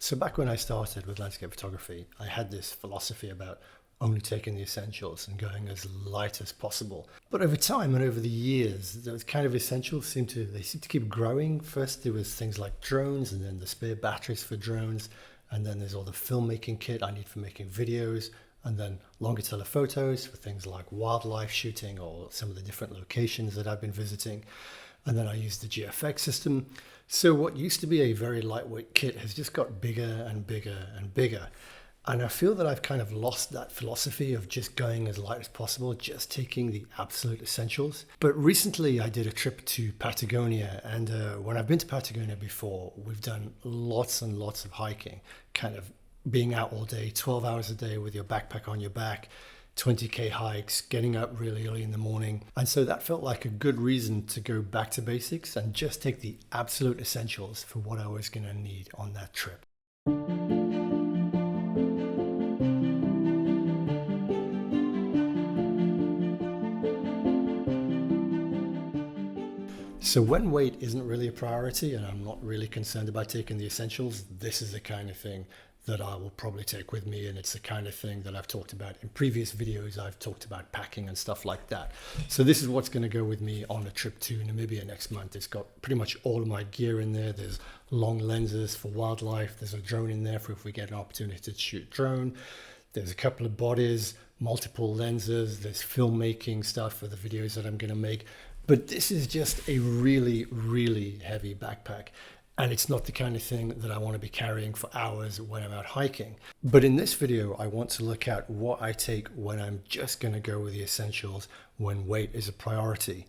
So back when I started with landscape photography, I had this philosophy about only taking the essentials and going as light as possible. But over time and over the years, those kind of essentials seem to keep growing. First there was things like drones, and then the spare batteries for drones, and then there's all the filmmaking kit I need for making videos, and then longer telephotos for things like wildlife shooting or some of the different locations that I've been visiting. And then I used the GFX system. So what used to be a very lightweight kit has just got bigger and bigger and bigger. And I feel that I've kind of lost that philosophy of just going as light as possible, just taking the absolute essentials. But recently I did a trip to Patagonia, and when I've been to Patagonia before, we've done lots and lots of hiking, kind of being out all day, 12 hours a day with your backpack on your back, 20k hikes, getting up really early in the morning. And so that felt like a good reason to go back to basics and just take the absolute essentials for what I was going to need on that trip. So when weight isn't really a priority and I'm not really concerned about taking the essentials, this is the kind of thing that I will probably take with me, and it's the kind of thing that I've talked about in previous videos. I've talked about packing and stuff like that. So this is what's going to go with me on a trip to Namibia next month. It's got pretty much all of my gear in there. There's long lenses for wildlife. There's a drone in there for if we get an opportunity to shoot drone. There's a couple of bodies, multiple lenses. There's filmmaking stuff for the videos that I'm going to make. But this is just a really, really heavy backpack. And it's not the kind of thing that I want to be carrying for hours when I'm out hiking. But in this video, I want to look at what I take when I'm just going to go with the essentials when weight is a priority.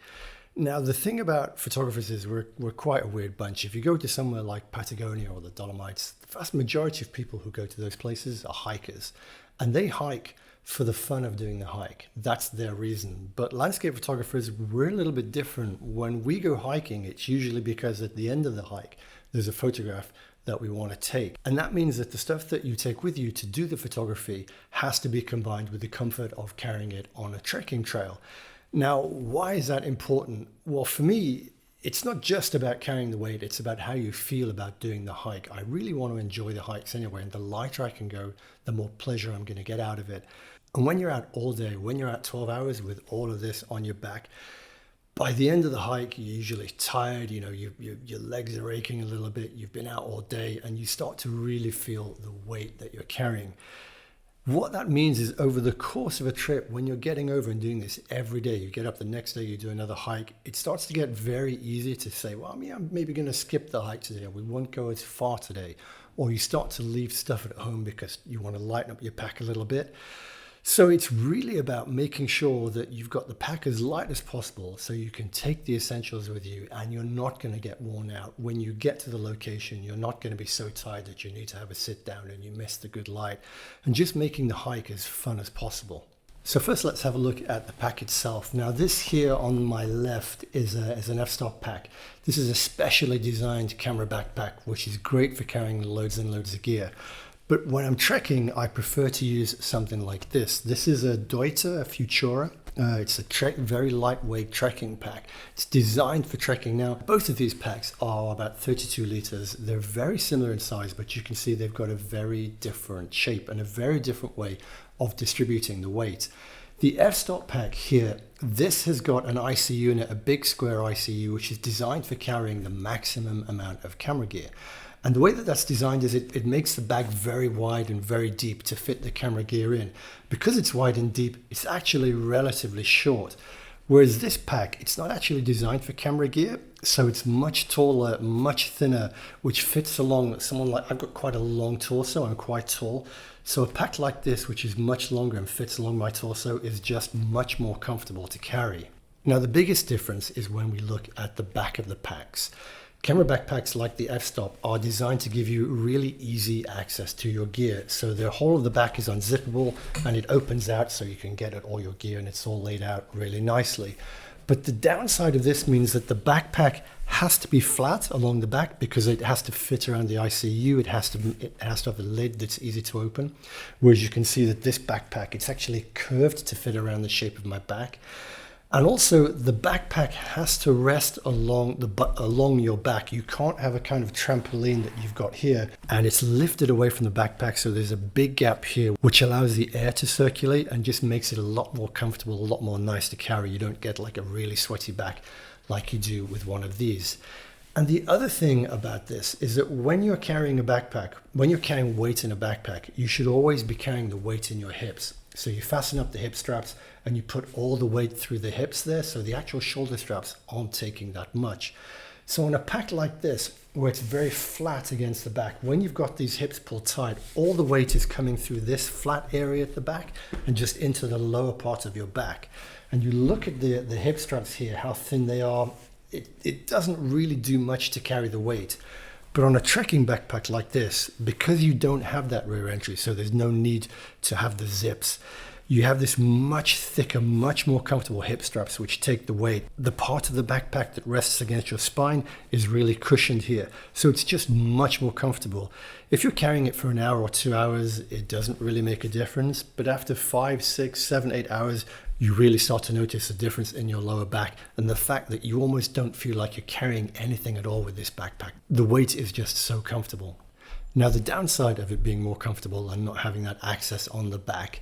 Now, the thing about photographers is we're quite a weird bunch. If you go to somewhere like Patagonia or the Dolomites, the vast majority of people who go to those places are hikers. And they hike for the fun of doing the hike. That's their reason. But landscape photographers, we're a little bit different. When we go hiking, it's usually because at the end of the hike, there's a photograph that we want to take. And that means that the stuff that you take with you to do the photography has to be combined with the comfort of carrying it on a trekking trail. Now, why is that important? Well, for me, it's not just about carrying the weight, it's about how you feel about doing the hike. I really want to enjoy the hikes anyway, and the lighter I can go, the more pleasure I'm going to get out of it. And when you're out all day, when you're out 12 hours with all of this on your back, by the end of the hike, you're usually tired, your legs are aching a little bit, you've been out all day, and you start to really feel the weight that you're carrying. What that means is over the course of a trip, when you're getting over and doing this every day, you get up the next day, you do another hike, it starts to get very easy to say, well, I'm maybe going to skip the hike today, or we won't go as far today. Or you start to leave stuff at home because you want to lighten up your pack a little bit. So it's really about making sure that you've got the pack as light as possible so you can take the essentials with you and you're not going to get worn out. When you get to the location, you're not going to be so tired that you need to have a sit down and you miss the good light, and just making the hike as fun as possible. So first let's have a look at the pack itself. Now this here on my left is an f-stop pack. This is a specially designed camera backpack, which is great for carrying loads and loads of gear. But when I'm trekking, I prefer to use something like this. This is a Deuter, a Futura. It's a very lightweight trekking pack. It's designed for trekking. Now, both of these packs are about 32 liters. They're very similar in size, but you can see they've got a very different shape and a very different way of distributing the weight. The f-stop pack here, this has got an ICU in it, a big square ICU, which is designed for carrying the maximum amount of camera gear. And the way that that's designed is it makes the bag very wide and very deep to fit the camera gear in. Because it's wide and deep, it's actually relatively short. Whereas this pack, it's not actually designed for camera gear, so it's much taller, much thinner, which fits along someone like, I've got quite a long torso, I'm quite tall. So a pack like this, which is much longer and fits along my torso, is just much more comfortable to carry. Now the biggest difference is when we look at the back of the packs. Camera backpacks like the f-stop are designed to give you really easy access to your gear. So the whole of the back is unzippable and it opens out so you can get at all your gear, and it's all laid out really nicely. But the downside of this means that the backpack has to be flat along the back because it has to fit around the ICU. It has to have a lid that's easy to open. Whereas you can see that this backpack, it's actually curved to fit around the shape of my back. And also the backpack has to rest along your back. You can't have a kind of trampoline that you've got here and it's lifted away from the backpack. So there's a big gap here, which allows the air to circulate and just makes it a lot more comfortable, a lot more nice to carry. You don't get like a really sweaty back like you do with one of these. And the other thing about this is that when you're carrying a backpack, when you're carrying weight in a backpack, you should always be carrying the weight in your hips. So you fasten up the hip straps and you put all the weight through the hips there, so the actual shoulder straps aren't taking that much. So on a pack like this, where it's very flat against the back, when you've got these hips pulled tight, all the weight is coming through this flat area at the back and just into the lower part of your back. And you look at the hip straps here, how thin they are. It doesn't really do much to carry the weight. But on a trekking backpack like this, because you don't have that rear entry, so there's no need to have the zips, you have this much thicker, much more comfortable hip straps which take the weight. The part of the backpack that rests against your spine is really cushioned here. So it's just much more comfortable. If you're carrying it for an hour or 2 hours, it doesn't really make a difference. But after 5, 6, 7, 8 hours, you really start to notice a difference in your lower back and the fact that you almost don't feel like you're carrying anything at all with this backpack. The weight is just so comfortable. Now, the downside of it being more comfortable and not having that access on the back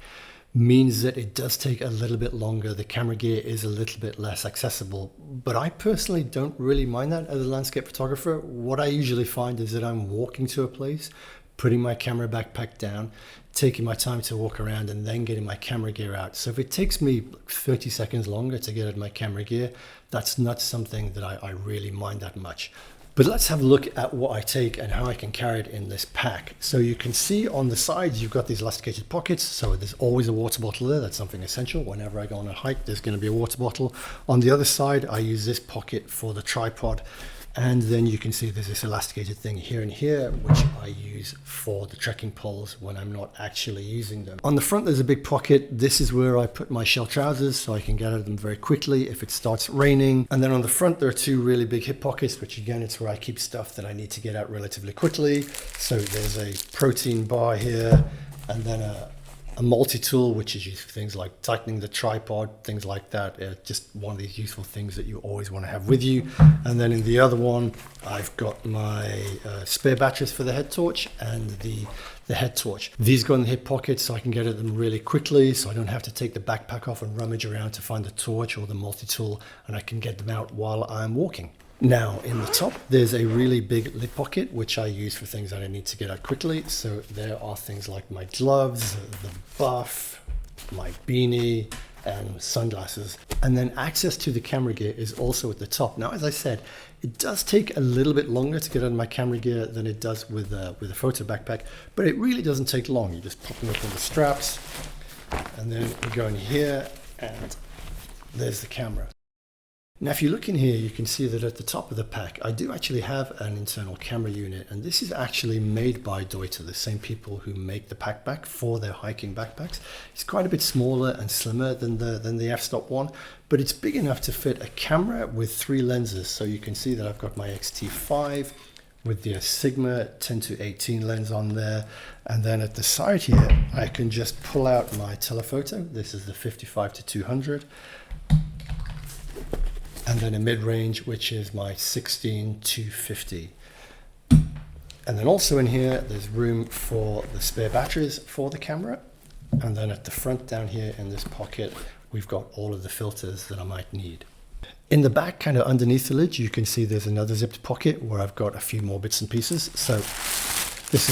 means that it does take a little bit longer. The camera gear is a little bit less accessible, but I personally don't really mind that as a landscape photographer. What I usually find is that I'm walking to a place, putting my camera backpack down, taking my time to walk around and then getting my camera gear out. So if it takes me 30 seconds longer to get out my camera gear, that's not something that I really mind that much. But let's have a look at what I take and how I can carry it in this pack. So you can see on the sides, you've got these elasticated pockets. So there's always a water bottle there. That's something essential. Whenever I go on a hike, there's going to be a water bottle. On the other side, I use this pocket for the tripod. And then you can see there's this elasticated thing here and here, which I use for the trekking poles when I'm not actually using them. On the front, there's a big pocket. This is where I put my shell trousers so I can get out of them very quickly if it starts raining. And then on the front, there are two really big hip pockets, which again, it's where I keep stuff that I need to get out relatively quickly. So there's a protein bar here, and then a multi-tool, which is used for things like tightening the tripod, things like that. Just one of these useful things that you always want to have with you. And then in the other one, I've got my spare batteries for the head torch and the head torch. These go in the hip pockets so I can get at them really quickly, so I don't have to take the backpack off and rummage around to find the torch or the multi-tool, and I can get them out while I'm walking. Now, in the top, there's a really big lip pocket, which I use for things that I need to get out quickly. So there are things like my gloves, the buff, my beanie, and sunglasses. And then access to the camera gear is also at the top. Now, as I said, it does take a little bit longer to get out my camera gear than it does with a photo backpack, but it really doesn't take long. You just pop them up on the straps, and then you go in here, and there's the camera. Now, if you look in here, you can see that at the top of the pack, I do actually have an internal camera unit, and this is actually made by Deuter, the same people who make the packback for their hiking backpacks. It's quite a bit smaller and slimmer than the f-stop one, but it's big enough to fit a camera with 3 lenses. So you can see that I've got my X-T5 with the Sigma 10-18 lens on there, and then at the side here, I can just pull out my telephoto. This is the 55-200. And then a mid-range, which is my 16-50. And then also in here, there's room for the spare batteries for the camera. And then at the front down here in this pocket, we've got all of the filters that I might need. In the back, kind of underneath the lid, you can see there's another zipped pocket where I've got a few more bits and pieces. So this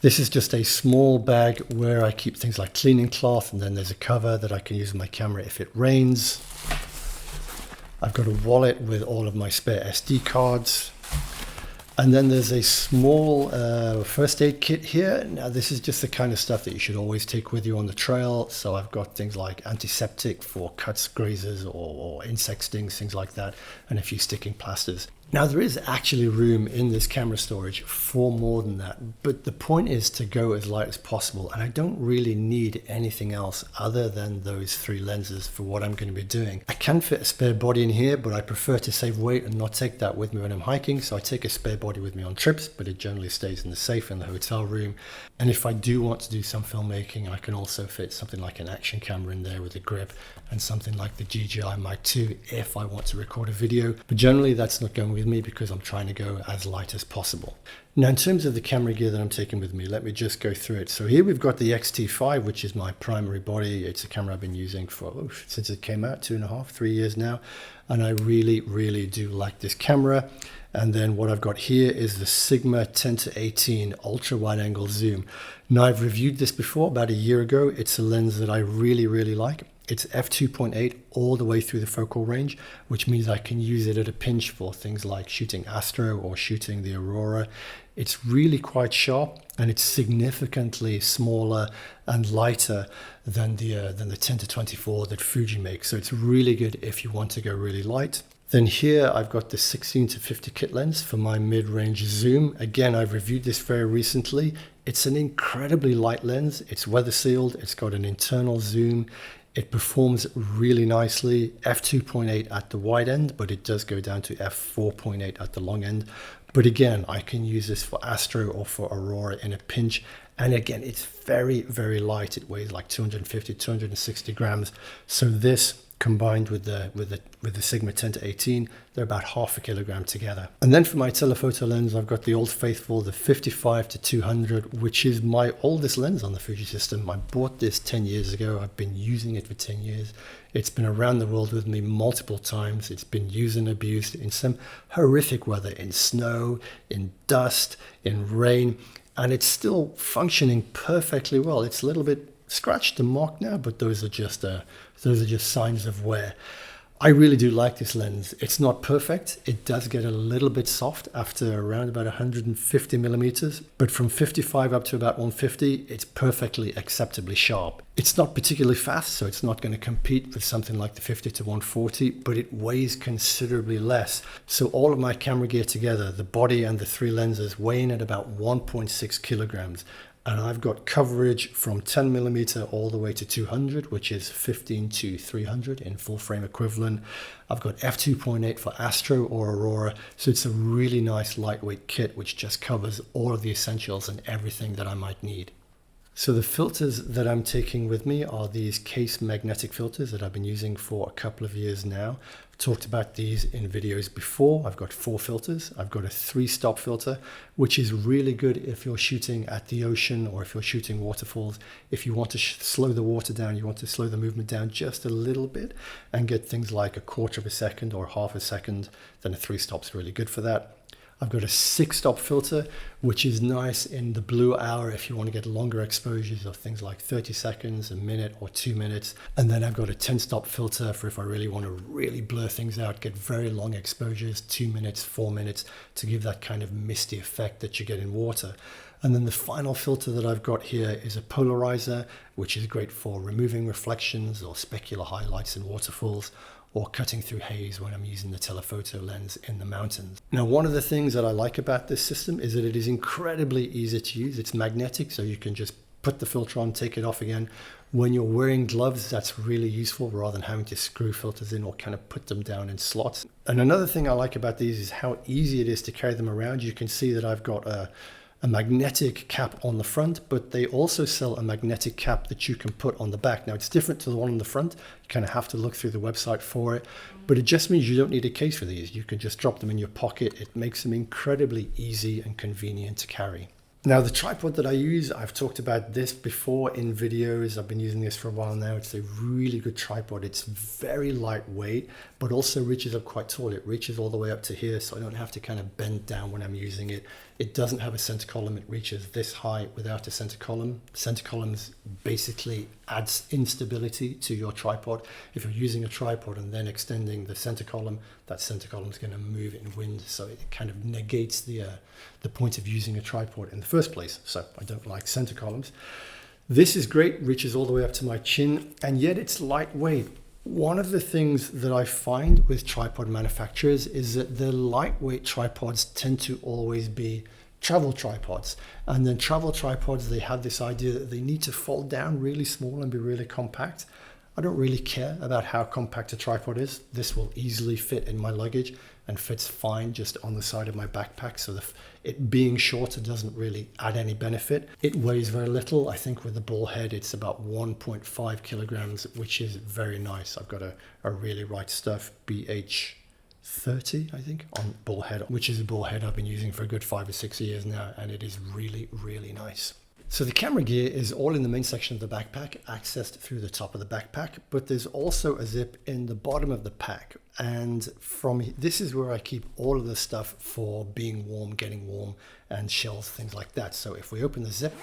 is just a small bag where I keep things like cleaning cloth, and then there's a cover that I can use with my camera if it rains. I've got a wallet with all of my spare SD cards. And then there's a small first aid kit here. Now, this is just the kind of stuff that you should always take with you on the trail. So I've got things like antiseptic for cuts, grazes, or insect stings, things like that, and a few sticking plasters. Now there is actually room in this camera storage for more than that, but the point is to go as light as possible, and I don't really need anything else other than those 3 lenses for what I'm going to be doing. I can fit a spare body in here, but I prefer to save weight and not take that with me when I'm hiking, so I take a spare body with me on trips, but it generally stays in the safe in the hotel room. And if I do want to do some filmmaking, I can also fit something like an action camera in there with a grip and something like the DJI Mic 2 if I want to record a video, but generally that's not going with me because I'm trying to go as light as possible. Now in terms of the camera gear that I'm taking with me, let me just go through it. So here we've got the X-T5, which is my primary body. It's a camera I've been using for since it came out, 2.5, 3 years now, and I really do like this camera. And then what I've got here is the Sigma 10-18 ultra wide angle zoom. Now I've reviewed this before about a year ago. It's a lens that I really like. It's f2.8 all the way through the focal range, which means I can use it at a pinch for things like shooting astro or shooting the aurora. It's really quite sharp, and it's significantly smaller and lighter than the 10-24 that Fuji makes. So it's really good if you want to go really light. Then here I've got the 16-50 kit lens for my mid-range zoom. Again, I've reviewed this very recently. It's an incredibly light lens. It's weather sealed. It's got an internal zoom. It performs really nicely, f2.8 at the wide end, but it does go down to f4.8 at the long end. But again, I can use this for astro or for aurora in a pinch. And again, it's very light. It weighs like 250, 260 grams. So this combined with the Sigma 10-18, they're about 0.5 kilogram together. And then for my telephoto lens, I've got the old faithful, the 55-200, which is my oldest lens on the Fuji system. I bought this 10 years ago. I've been using it for 10 years. It's been around the world with me multiple times. It's been used and abused in some horrific weather, in snow, in dust, in rain, and it's still functioning perfectly well. It's a little bit scratched and marked now, but those are just signs of wear. I really do like this lens. It's not perfect. It does get a little bit soft after around about 150 millimeters, but from 55 up to about 150, it's perfectly acceptably sharp. It's not particularly fast, so it's not going to compete with something like the 50-140, but it weighs considerably less. So all of my camera gear together, the body and the 3 lenses, weigh in at about 1.6 kilograms. And I've got coverage from 10 millimeter all the way to 200, which is 15-300 in full frame equivalent. I've got f2.8 for astro or aurora. So it's a really nice lightweight kit, which just covers all of the essentials and everything that I might need. So the filters that I'm taking with me are these case magnetic filters that I've been using for a couple of years now. I've talked about these in videos before. I've got 4 filters. I've got a 3-stop filter, which is really good if you're shooting at the ocean or if you're shooting waterfalls. If you want to slow the water down, you want to slow the movement down just a little bit and get things like 1/4 of a second or 1/2 a second, then a 3-stop's really good for that. I've got a 6-stop filter, which is nice in the blue hour if you want to get longer exposures of things like 30 seconds, a minute or 2 minutes. And then I've got a 10-stop filter for if I really want to really blur things out, get very long exposures, 2 minutes, 4 minutes, to give that kind of misty effect that you get in water. And then the final filter that I've got here is a polarizer, which is great for removing reflections or specular highlights in waterfalls, or cutting through haze when I'm using the telephoto lens in the mountains. Now, one of the things that I like about this system is that it is incredibly easy to use. It's magnetic, so you can just put the filter on, take it off again. When you're wearing gloves, that's really useful rather than having to screw filters in or kind of put them down in slots. And another thing I like about these is how easy it is to carry them around. You can see that I've got a magnetic cap on the front, but they also sell a magnetic cap that you can put on the back. Now, it's different to the one on the front. You kind of have to look through the website for it, but it just means you don't need a case for these. You can just drop them in your pocket. It makes them incredibly easy and convenient to carry. Now, the tripod that I use, I've talked about this before in videos. I've been using this for a while now. It's a really good tripod. It's very lightweight, but also reaches up quite tall. It reaches all the way up to here, so I don't have to kind of bend down when I'm using it. It doesn't have a center column. It reaches this high without a center column. Center columns basically adds instability to your tripod. If you're using a tripod and then extending the center column, that center column is going to move in wind, so it kind of negates the point of using a tripod in the first place. So I don't like center columns. This is great, reaches all the way up to my chin, and yet it's lightweight. One of the things that I find with tripod manufacturers is that the lightweight tripods tend to always be travel tripods. And then travel tripods, they have this idea that they need to fold down really small and be really compact. I don't really care about how compact a tripod is. This will easily fit in my luggage and fits fine just on the side of my backpack. So it being shorter doesn't really add any benefit. It weighs very little. I think with the Ballhead, it's about 1.5 kilograms, which is very nice. I've got a really right stuff BH30, I think, on Ballhead, which is a Ballhead I've been using for a good 5 or 6 years now. And it is really, really nice. So the camera gear is all in the main section of the backpack, accessed through the top of the backpack, but there's also a zip in the bottom of the pack. And this is where I keep all of the stuff for being warm, getting warm, and shells, things like that. So if we open the zip,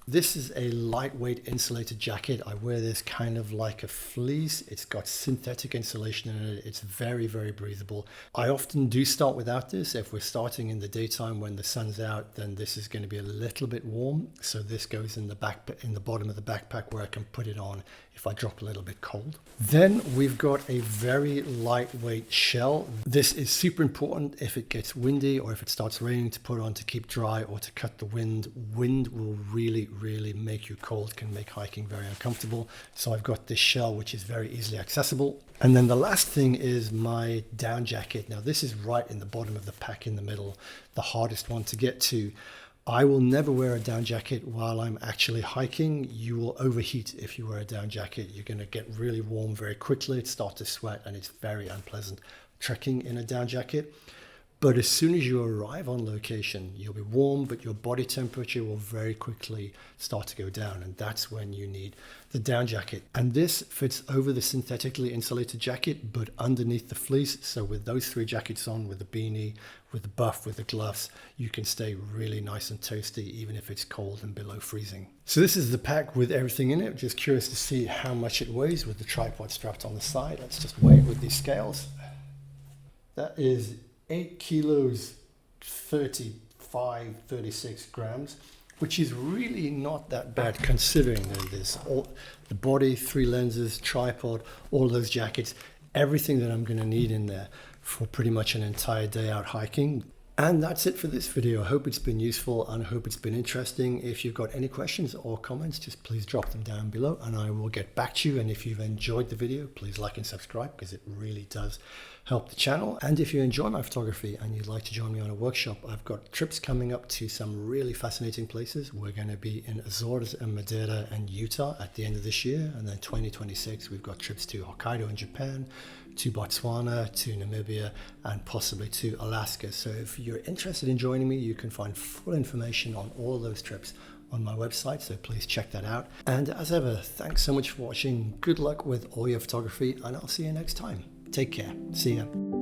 this is a lightweight insulated jacket. I wear this kind of like a fleece. It's got synthetic insulation in it. It's very, very breathable. I often do start without this. If we're starting in the daytime when the sun's out, then this is going to be a little bit warm. So this goes in the bottom of the backpack where I can put it on if I drop a little bit cold. Then we've got a very lightweight shell. This is super important if it gets windy or if it starts raining, to put on to keep dry or to cut the wind. Wind will really make you cold, can make hiking very uncomfortable. So I've got this shell which is very easily accessible. And then the last thing is my down jacket. Now this is right in the bottom of the pack in the middle, the hardest one to get to. I will never wear a down jacket while I'm actually hiking. You will overheat if you wear a down jacket. You're going to get really warm very quickly, start to sweat, and it's very unpleasant trekking in a down jacket. But as soon as you arrive on location, you'll be warm, but your body temperature will very quickly start to go down. And that's when you need the down jacket. And this fits over the synthetically insulated jacket, but underneath the fleece. So with those 3 jackets on, with the beanie, with the buff, with the gloves, you can stay really nice and toasty, even if it's cold and below freezing. So this is the pack with everything in it. Just curious to see how much it weighs with the tripod strapped on the side. Let's just weigh it with these scales. That is 8 kilos, 36 grams, which is really not that bad considering that there's all the body, 3 lenses, tripod, all those jackets, everything that I'm going to need in there for pretty much an entire day out hiking. And that's it for this video. I hope it's been useful and I hope it's been interesting. If you've got any questions or comments, just please drop them down below and I will get back to you. And if you've enjoyed the video, please like and subscribe because it really does help the channel. And if you enjoy my photography and you'd like to join me on a workshop, I've got trips coming up to some really fascinating places. We're going to be in Azores and Madeira and Utah at the end of this year. And then 2026, we've got trips to Hokkaido in Japan, to Botswana, to Namibia, and possibly to Alaska. So if you're interested in joining me, you can find full information on all those trips on my website, so please check that out. And as ever, thanks so much for watching. Good luck with all your photography, and I'll see you next time. Take care. See ya.